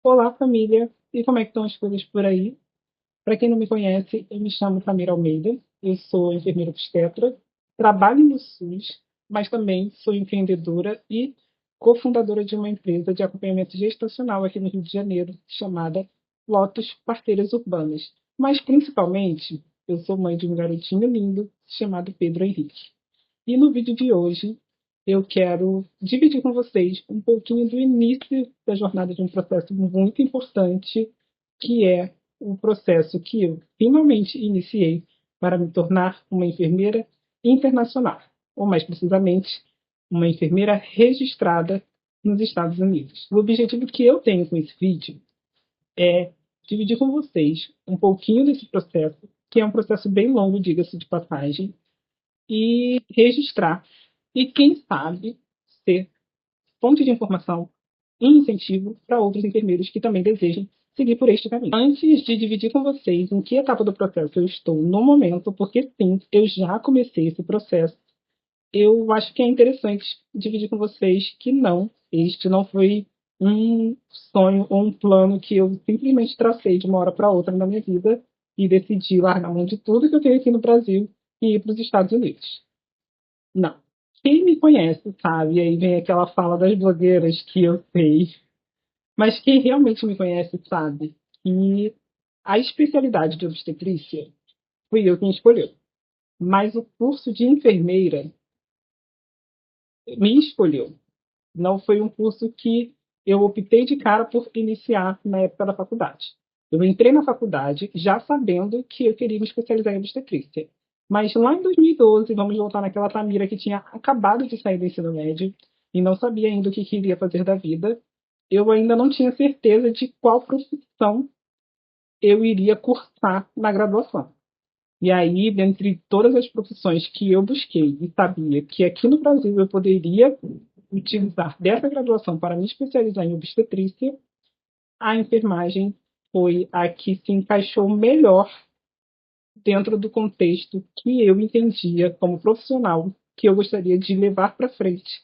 Olá, família! E como é que estão as coisas por aí? Para quem não me conhece, eu me chamo Camila Almeida, eu sou enfermeira obstetra, trabalho no SUS, mas também sou empreendedora e cofundadora de uma empresa de acompanhamento gestacional aqui no Rio de Janeiro, chamada Lotus Parteiras Urbanas. Mas, principalmente, eu sou mãe de um garotinho lindo chamado Pedro Henrique. E no vídeo de hoje eu quero dividir com vocês um pouquinho do início da jornada de um processo muito importante, que é o processo que eu finalmente iniciei para me tornar uma enfermeira internacional, ou mais precisamente, uma enfermeira registrada nos Estados Unidos. O objetivo que eu tenho com esse vídeo é dividir com vocês um pouquinho desse processo, que é um processo bem longo, diga-se de passagem, e registrar. E quem sabe ser fonte de informação e incentivo para outros enfermeiros que também desejem seguir por este caminho. Antes de dividir com vocês em que etapa do processo eu estou no momento, porque sim, eu já comecei esse processo, eu acho que é interessante dividir com vocês que não, este não foi um sonho ou um plano que eu simplesmente tracei de uma hora para outra na minha vida e decidi largar mão de tudo que eu tenho aqui no Brasil e ir para os Estados Unidos. Não. Quem me conhece sabe, aí vem aquela fala das blogueiras que eu sei, mas quem realmente me conhece sabe que a especialidade de obstetrícia fui eu quem escolheu. Mas o curso de enfermeira me escolheu. Não foi um curso que eu optei de cara por iniciar na época da faculdade. Eu entrei na faculdade já sabendo que eu queria me especializar em obstetrícia. Mas lá em 2012, vamos voltar naquela Tamira que tinha acabado de sair do ensino médio e não sabia ainda o que queria fazer da vida, eu ainda não tinha certeza de qual profissão eu iria cursar na graduação. E aí, dentre todas as profissões que eu busquei e sabia que aqui no Brasil eu poderia utilizar dessa graduação para me especializar em obstetrícia, a enfermagem foi a que se encaixou melhor dentro do contexto que eu entendia como profissional que eu gostaria de levar para frente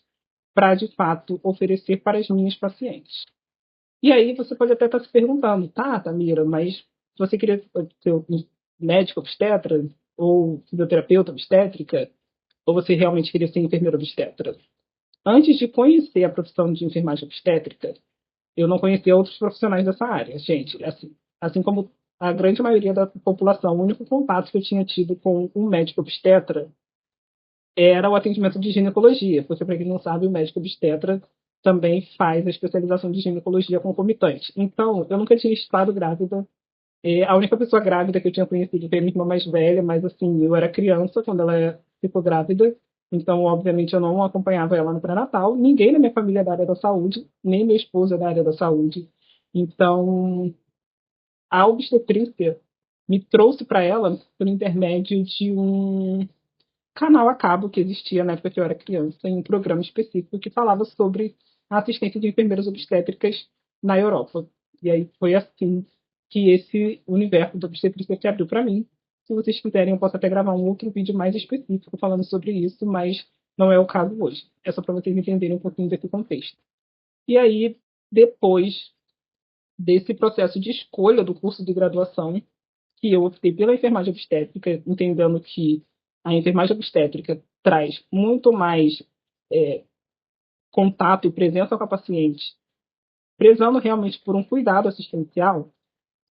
para, de fato, oferecer para as minhas pacientes. E aí você pode até estar se perguntando, tá, Tamira, mas você queria ser médico obstetra ou fisioterapeuta obstétrica? Ou você realmente queria ser enfermeira obstetra? Antes de conhecer a profissão de enfermagem obstétrica, eu não conhecia outros profissionais dessa área, gente. Assim como a grande maioria da população, o único contato que eu tinha tido com um médico obstetra era o atendimento de ginecologia, porque, para quem não sabe, o médico obstetra também faz a especialização de ginecologia concomitante. Então, eu nunca tinha estado grávida. A única pessoa grávida que eu tinha conhecido foi a minha irmã mais velha, mas assim, eu era criança quando ela ficou grávida, então, obviamente, eu não acompanhava ela no pré-natal. Ninguém na minha família é da área da saúde, nem meu esposo é da área da saúde. Então, a obstetrícia me trouxe para ela por intermédio de um canal a cabo que existia na época que eu era criança, em um programa específico que falava sobre a assistência de enfermeiras obstétricas na Europa. E aí foi assim que esse universo da obstetrícia se abriu para mim. Se vocês quiserem, eu posso até gravar um outro vídeo mais específico falando sobre isso, mas não é o caso hoje. É só para vocês entenderem um pouquinho desse contexto. E aí, depois desse processo de escolha do curso de graduação, que eu optei pela enfermagem obstétrica, entendendo que a enfermagem obstétrica traz muito mais é, contato e presença com a paciente, prezando realmente por um cuidado assistencial.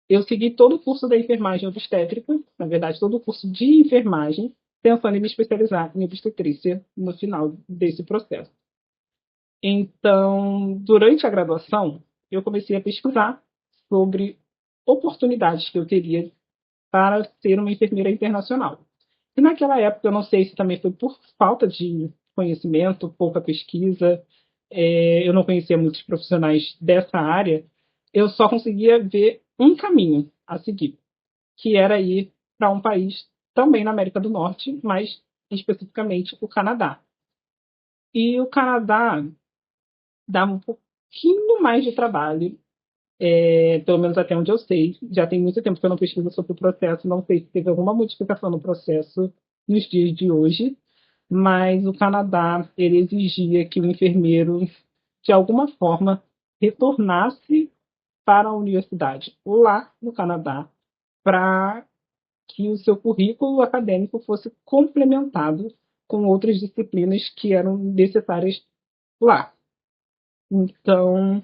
Eu segui todo o curso da enfermagem obstétrica, na verdade, todo o curso de enfermagem, pensando em me especializar em obstetrícia no final desse processo. Então, durante a graduação, eu comecei a pesquisar sobre oportunidades que eu teria para ser uma enfermeira internacional. E naquela época, eu não sei se também foi por falta de conhecimento, pouca pesquisa, eu não conhecia muitos profissionais dessa área, eu só conseguia ver um caminho a seguir, que era ir para um país também na América do Norte, mas especificamente o Canadá. E o Canadá dá um pouquinho mais de trabalho, pelo menos até onde eu sei. Já tem muito tempo que eu não pesquiso sobre o processo, não sei se teve alguma modificação no processo nos dias de hoje, mas o Canadá ele exigia que o enfermeiro, de alguma forma, retornasse para a universidade lá no Canadá para que o seu currículo acadêmico fosse complementado com outras disciplinas que eram necessárias lá. Então,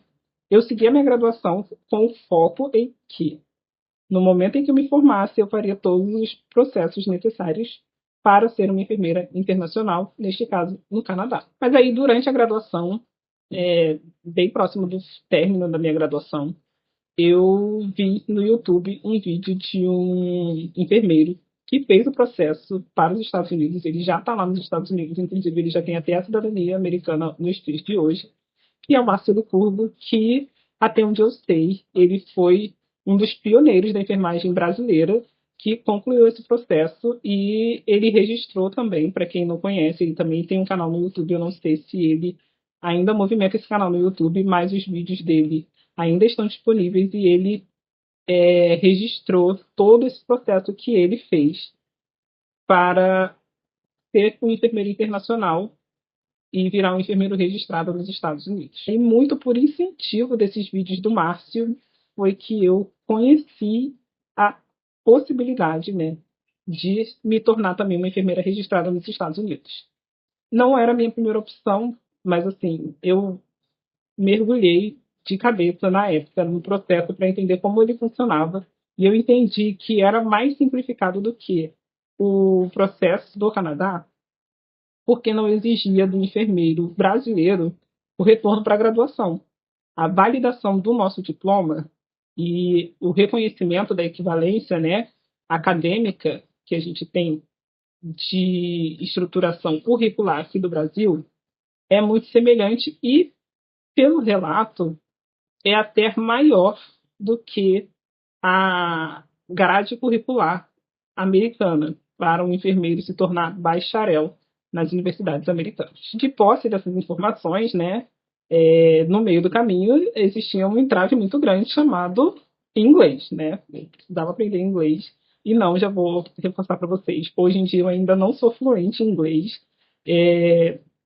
eu segui a minha graduação com o foco em que, no momento em que eu me formasse, eu faria todos os processos necessários para ser uma enfermeira internacional, neste caso, no Canadá. Mas aí, durante a graduação, bem próximo do término da minha graduação, eu vi no YouTube um vídeo de um enfermeiro que fez o processo para os Estados Unidos. Ele já está lá nos Estados Unidos, inclusive ele já tem até a cidadania americana nos dias de hoje, que é o Márcio Curvo, que, até onde eu sei, ele foi um dos pioneiros da enfermagem brasileira que concluiu esse processo e ele registrou também, para quem não conhece, ele também tem um canal no YouTube, eu não sei se ele ainda movimenta esse canal no YouTube, mas os vídeos dele ainda estão disponíveis e ele registrou todo esse processo que ele fez para ser um enfermeiro internacional e virar um enfermeiro registrado nos Estados Unidos. E muito por incentivo desses vídeos do Márcio foi que eu conheci a possibilidade, né, de me tornar também uma enfermeira registrada nos Estados Unidos. Não era a minha primeira opção, mas assim, eu mergulhei de cabeça na época no processo para entender como ele funcionava e eu entendi que era mais simplificado do que o processo do Canadá, porque não exigia do enfermeiro brasileiro o retorno para a graduação. A validação do nosso diploma e o reconhecimento da equivalência, né, acadêmica que a gente tem de estruturação curricular aqui do Brasil é muito semelhante e, pelo relato, é até maior do que a grade curricular americana para um enfermeiro se tornar bacharel nas universidades americanas. De posse dessas informações, né, no meio do caminho existia um entrave muito grande chamado inglês, né? Eu precisava aprender inglês e não, já vou reforçar para vocês. Hoje em dia eu ainda não sou fluente em inglês.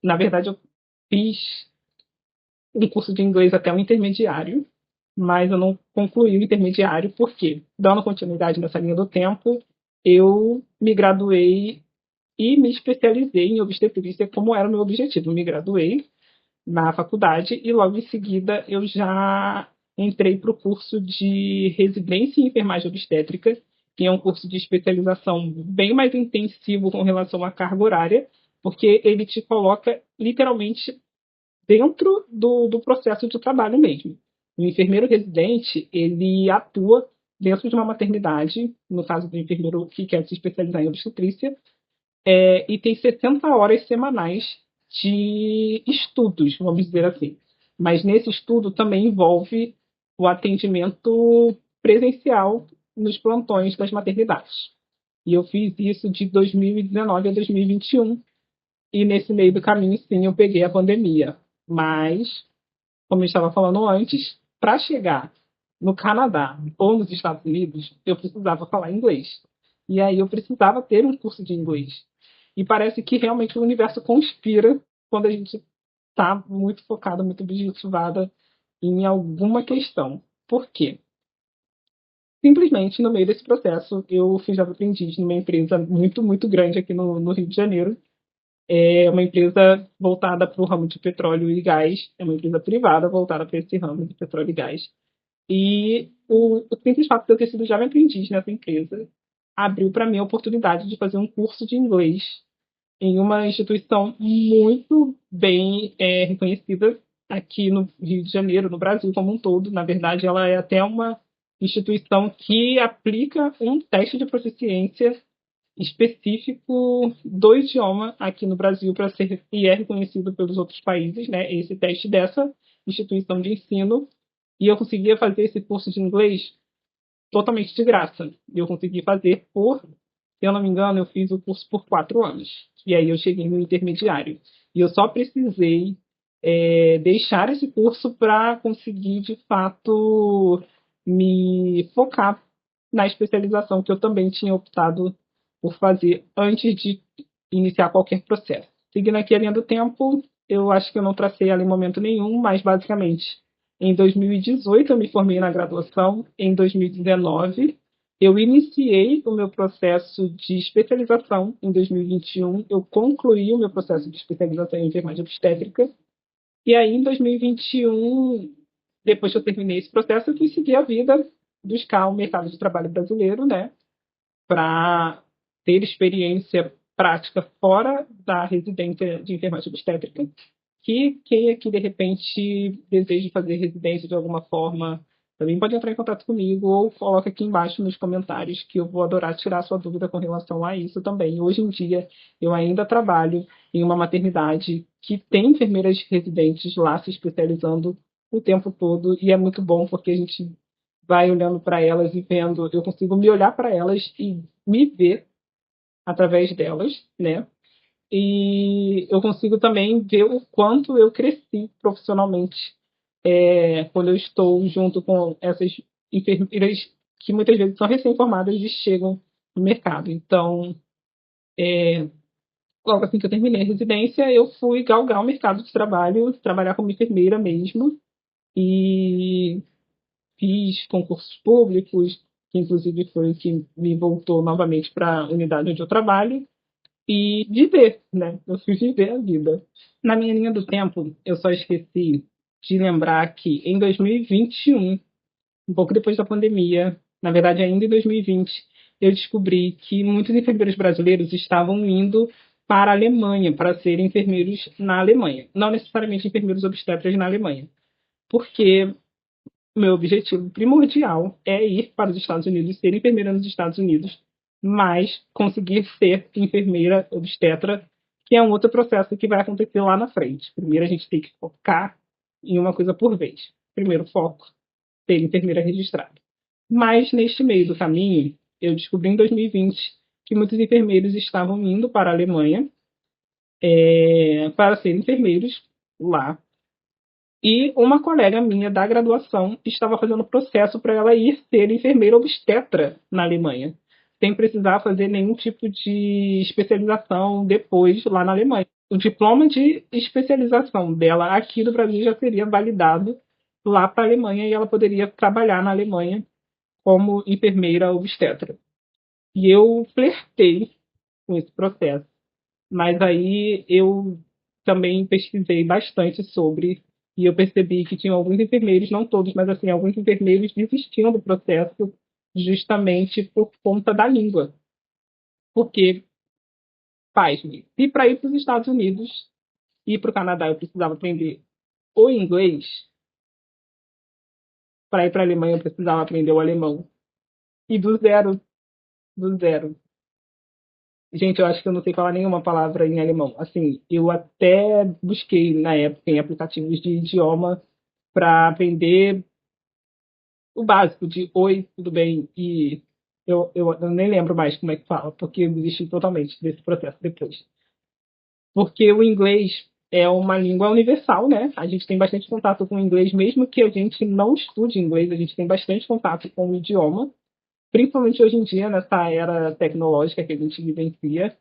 Na verdade, eu fiz um curso de inglês até o intermediário, mas eu não concluí o intermediário porque, dando continuidade nessa linha do tempo, eu me graduei e me especializei em obstetrícia como era o meu objetivo. Eu me graduei na faculdade e logo em seguida eu já entrei para o curso de residência em enfermagem obstétrica, que é um curso de especialização bem mais intensivo com relação à carga horária, porque ele te coloca literalmente dentro do processo de trabalho mesmo. O enfermeiro residente, ele atua dentro de uma maternidade, no caso do enfermeiro que quer se especializar em obstetrícia, e tem 60 horas semanais de estudos, vamos dizer assim. Mas nesse estudo também envolve o atendimento presencial nos plantões das maternidades. E eu fiz isso de 2019 a 2021. E nesse meio do caminho, sim, eu peguei a pandemia. Mas, como eu estava falando antes, para chegar no Canadá ou nos Estados Unidos, eu precisava falar inglês. E aí eu precisava ter um curso de inglês. E parece que realmente o universo conspira quando a gente está muito focada, muito objetivada em alguma questão. Por quê? Simplesmente, no meio desse processo, eu fui jovem aprendiz numa empresa muito, muito grande aqui no Rio de Janeiro. É uma empresa voltada para o ramo de petróleo e gás. É uma empresa privada voltada para esse ramo de petróleo e gás. E o simples fato de eu ter sido jovem aprendiz nessa empresa abriu para mim a oportunidade de fazer um curso de inglês em uma instituição muito bem reconhecida aqui no Rio de Janeiro, no Brasil como um todo. Na verdade, ela é até uma instituição que aplica um teste de proficiência específico do idioma aqui no Brasil para ser e é reconhecido pelos outros países, né? Esse teste dessa instituição de ensino e eu conseguia fazer esse curso de inglês totalmente de graça. Eu consegui fazer se eu não me engano, eu fiz o curso por 4 anos. E aí eu cheguei no intermediário. E eu só precisei deixar esse curso para conseguir, de fato, me focar na especialização que eu também tinha optado por fazer antes de iniciar qualquer processo. Seguindo aqui a linha do tempo, eu acho que eu não tracei ela em momento nenhum, mas basicamente Em 2018, eu me formei na graduação. Em 2019, eu iniciei o meu processo de especialização. Em 2021, eu concluí o meu processo de especialização em enfermagem obstétrica. E aí, em 2021, depois que eu terminei esse processo, eu quis seguir a vida, buscar o mercado de trabalho brasileiro, né, para ter experiência prática fora da residência de enfermagem obstétrica, que quem aqui, de repente, deseja fazer residência de alguma forma, também pode entrar em contato comigo ou coloca aqui embaixo nos comentários que eu vou adorar tirar sua dúvida com relação a isso também. Hoje em dia, eu ainda trabalho em uma maternidade que tem enfermeiras residentes lá se especializando o tempo todo e é muito bom porque a gente vai olhando para elas e vendo, eu consigo me olhar para elas e me ver através delas, né? E eu consigo também ver o quanto eu cresci profissionalmente quando eu estou junto com essas enfermeiras que muitas vezes são recém-formadas e chegam no mercado. Então, logo assim que eu terminei a residência, eu fui galgar o mercado de trabalho, trabalhar como enfermeira mesmo, e fiz concursos públicos, que inclusive foi o que me voltou novamente para a unidade onde eu trabalho, e viver, né? Eu fui viver a vida. Na minha linha do tempo, eu só esqueci de lembrar que em 2021, um pouco depois da pandemia, na verdade ainda em 2020, eu descobri que muitos enfermeiros brasileiros estavam indo para a Alemanha para serem enfermeiros na Alemanha. Não necessariamente enfermeiros obstetras na Alemanha. Porque meu objetivo primordial é ir para os Estados Unidos, ser enfermeira nos Estados Unidos, mas conseguir ser enfermeira obstetra, que é um outro processo que vai acontecer lá na frente. Primeiro a gente tem que focar em uma coisa por vez. Primeiro foco, ser enfermeira registrada. Mas neste meio do caminho, eu descobri em 2020 que muitos enfermeiros estavam indo para a Alemanha para ser enfermeiros lá. E uma colega minha da graduação estava fazendo processo para ela ir ser enfermeira obstetra na Alemanha, sem precisar fazer nenhum tipo de especialização depois lá na Alemanha. O diploma de especialização dela aqui do Brasil já seria validado lá para a Alemanha e ela poderia trabalhar na Alemanha como enfermeira obstetra. E eu flertei com esse processo, mas aí eu também pesquisei bastante sobre e eu percebi que tinham alguns enfermeiros, não todos, mas assim, alguns enfermeiros desistiam do processo justamente por conta da língua. Porque, pasme, se para ir para os Estados Unidos e para o Canadá eu precisava aprender o inglês, para ir para a Alemanha eu precisava aprender o alemão. E do zero, do zero. Gente, eu acho que eu não sei falar nenhuma palavra em alemão. Assim, eu até busquei na época em aplicativos de idioma para aprender o básico de oi, tudo bem, e eu nem lembro mais como é que fala, porque eu desisti totalmente desse processo depois. Porque o inglês é uma língua universal, né? A gente tem bastante contato com o inglês, mesmo que a gente não estude inglês, a gente tem bastante contato com o idioma, principalmente hoje em dia, nessa era tecnológica que a gente vivencia.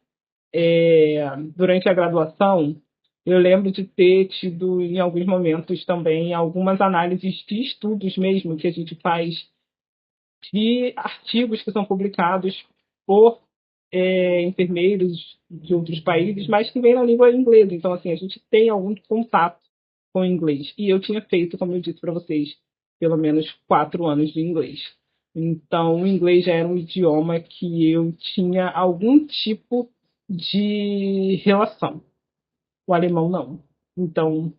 Durante a graduação, eu lembro de ter tido, em alguns momentos também, algumas análises de estudos mesmo que a gente faz de artigos que são publicados por enfermeiros de outros países, mas que vêm na língua inglesa. Então, assim, a gente tem algum contato com o inglês. E eu tinha feito, como eu disse para vocês, pelo menos 4 anos de inglês. Então, o inglês já era um idioma que eu tinha algum tipo de relação. O alemão não. Então,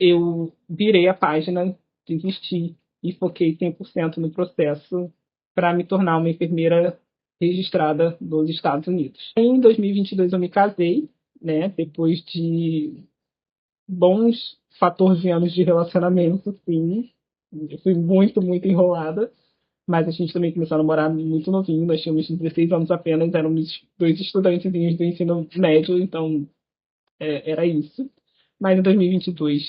eu virei a página, desisti e foquei 100% no processo para me tornar uma enfermeira registrada nos Estados Unidos. Em 2022 eu me casei, né, depois de bons 14 anos de relacionamento, sim. Eu fui muito, muito enrolada, mas a gente também começou a namorar muito novinho, nós tínhamos 16 anos apenas, éramos dois estudantes do ensino médio, então era isso. Mas em 2022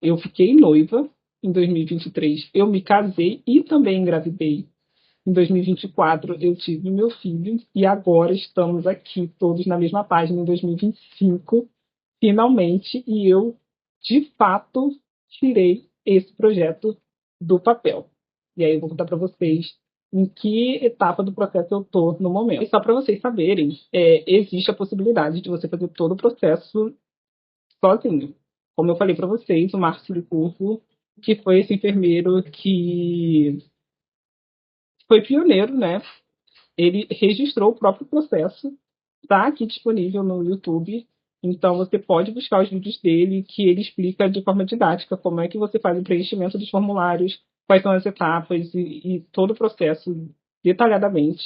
eu fiquei noiva. Em 2023 eu me casei e também engravidei. Em 2024 eu tive meu filho e agora estamos aqui todos na mesma página em 2025, finalmente, e eu de fato tirei esse projeto do papel. E aí eu vou contar para vocês em que etapa do processo eu estou no momento. E só para vocês saberem, existe a possibilidade de você fazer todo o processo sozinho. Como eu falei para vocês, o Márcio Licurgo, que foi esse enfermeiro que foi pioneiro, né? Ele registrou o próprio processo, está aqui disponível no YouTube. Então você pode buscar os vídeos dele, que ele explica de forma didática como é que você faz o preenchimento dos formulários, quais são as etapas e todo o processo detalhadamente.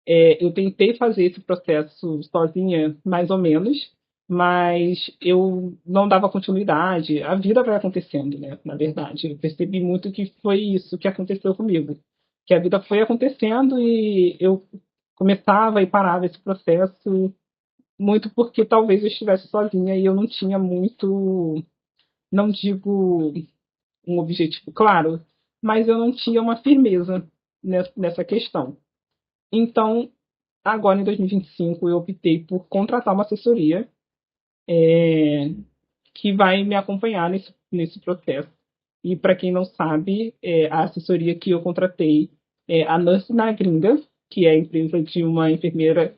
Eu tentei fazer esse processo sozinha, mais ou menos, mas eu não dava continuidade. A vida vai acontecendo, né? Na verdade, eu percebi muito que foi isso que aconteceu comigo, que a vida foi acontecendo e eu começava e parava esse processo muito porque talvez eu estivesse sozinha e eu não tinha muito, não digo um objetivo claro, mas eu não tinha uma firmeza nessa questão. Então, agora em 2025, eu optei por contratar uma assessoria que vai me acompanhar nesse processo. E para quem não sabe, a assessoria que eu contratei é a Nurse na Gringa, que é a empresa de uma enfermeira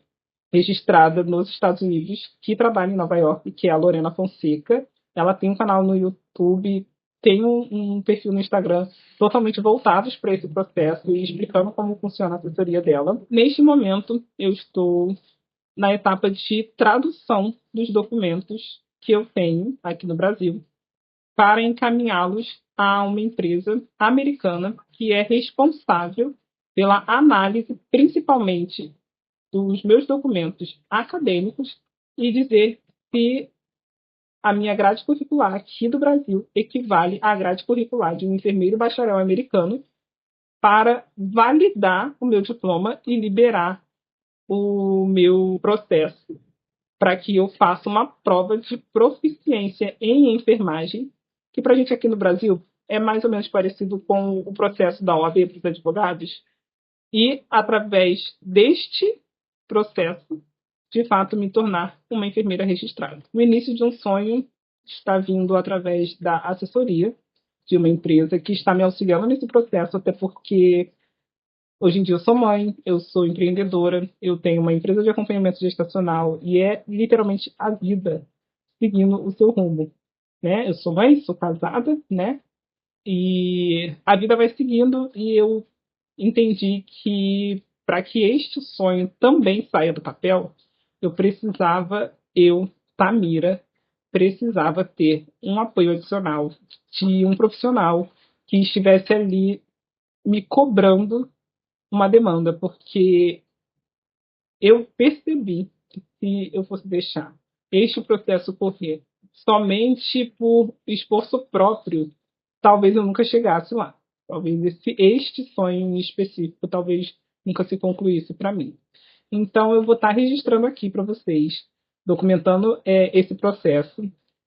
registrada nos Estados Unidos, que trabalha em Nova York, que é a Lorena Fonseca. Ela tem um canal no YouTube, tem um perfil no Instagram totalmente voltados para esse processo e explicando como funciona a assessoria dela. Neste momento, eu estou na etapa de tradução dos documentos que eu tenho aqui no Brasil para encaminhá-los a uma empresa americana que é responsável pela análise, principalmente dos meus documentos acadêmicos e dizer se a minha grade curricular aqui do Brasil equivale à grade curricular de um enfermeiro bacharel americano para validar o meu diploma e liberar o meu processo para que eu faça uma prova de proficiência em enfermagem, que para a gente aqui no Brasil é mais ou menos parecido com o processo da OAB para os advogados, e através deste processo, de fato, me tornar uma enfermeira registrada. O início de um sonho está vindo através da assessoria de uma empresa que está me auxiliando nesse processo, até porque hoje em dia eu sou mãe, eu sou empreendedora, eu tenho uma empresa de acompanhamento gestacional e é literalmente a vida seguindo o seu rumo, né? Eu sou mãe, sou casada, né? E a vida vai seguindo e eu entendi que para que este sonho também saia do papel, eu precisava, Tamira, precisava ter um apoio adicional de um profissional que estivesse ali me cobrando uma demanda, porque eu percebi que se eu fosse deixar este processo correr somente por esforço próprio, talvez eu nunca chegasse lá. Talvez este sonho em específico talvez nunca se concluísse para mim. Então eu vou estar registrando aqui para vocês, documentando esse processo.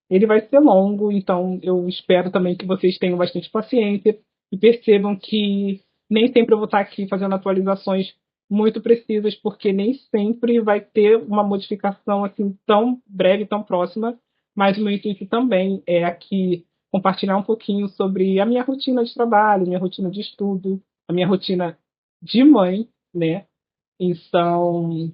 Ele vai ser longo, então eu espero também que vocês tenham bastante paciência e percebam que nem sempre eu vou estar aqui fazendo atualizações muito precisas, porque nem sempre vai ter uma modificação assim tão breve, tão próxima, mas o meu intuito também é aqui compartilhar um pouquinho sobre a minha rotina de trabalho, minha rotina de estudo, a minha rotina de mãe, né? Então,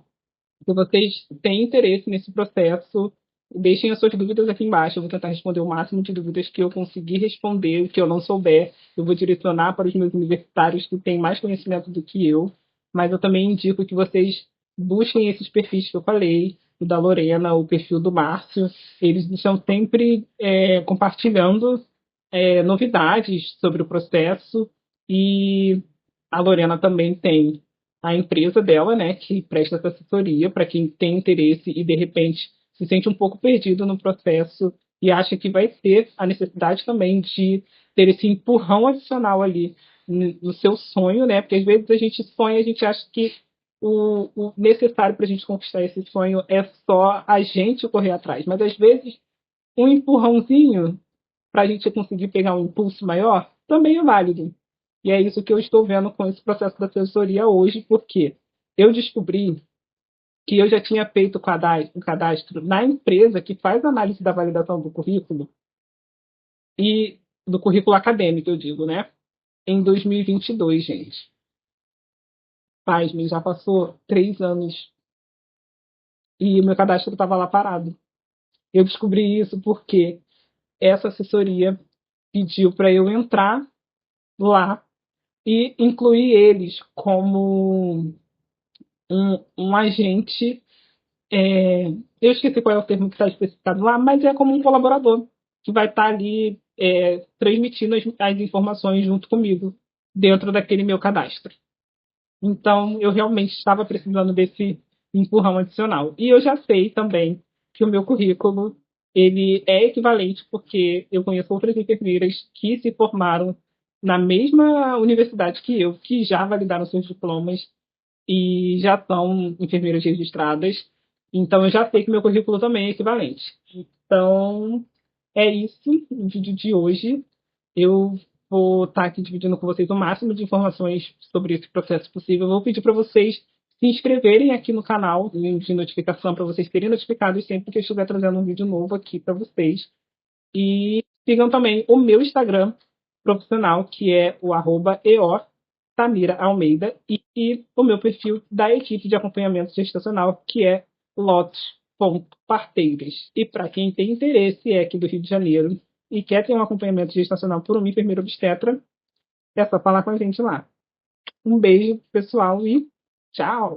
se vocês têm interesse nesse processo, deixem as suas dúvidas aqui embaixo. Eu vou tentar responder o máximo de dúvidas que eu conseguir responder. O que eu não souber, eu vou direcionar para os meus universitários que têm mais conhecimento do que eu. Mas eu também indico que vocês busquem esses perfis que eu falei, o da Lorena, o perfil do Márcio. Eles estão sempre compartilhando novidades sobre o processo. E a Lorena também tem a empresa dela, né, que presta essa assessoria para quem tem interesse e de repente se sente um pouco perdido no processo e acha que vai ter a necessidade também de ter esse empurrão adicional ali no seu sonho, né? Porque às vezes a gente sonha, a gente acha que o necessário para a gente conquistar esse sonho é só a gente correr atrás, mas às vezes um empurrãozinho para a gente conseguir pegar um impulso maior também é válido. E é isso que eu estou vendo com esse processo da assessoria hoje, porque eu descobri que eu já tinha feito o cadastro na empresa que faz a análise da validação do currículo e do currículo acadêmico, eu digo, né? Em 2022, gente. Pasmem, já passou 3 anos e o meu cadastro estava lá parado. Eu descobri isso porque essa assessoria pediu para eu entrar lá e incluir eles como um agente. Eu esqueci qual é o termo que está especificado lá, mas é como um colaborador que vai estar ali transmitindo as informações junto comigo dentro daquele meu cadastro. Então, eu realmente estava precisando desse empurrão adicional. E eu já sei também que o meu currículo ele é equivalente porque eu conheço outras enfermeiras que se formaram na mesma universidade que eu, que já validaram seus diplomas e já são enfermeiras registradas. Então, eu já sei que meu currículo também é equivalente. Então, é isso no vídeo de hoje. Eu vou estar aqui dividindo com vocês o máximo de informações sobre esse processo possível. Eu vou pedir para vocês se inscreverem aqui no canal de notificação para vocês serem notificados sempre que eu estiver trazendo um vídeo novo aqui para vocês. E sigam também o meu Instagram profissional, que é o @eo Tamira Almeida, e o meu perfil da equipe de acompanhamento gestacional, que é lotes.parteiras. E para quem tem interesse é aqui do Rio de Janeiro e quer ter um acompanhamento gestacional por uma enfermeira obstetra, é só falar com a gente lá. Um beijo, pessoal, e tchau!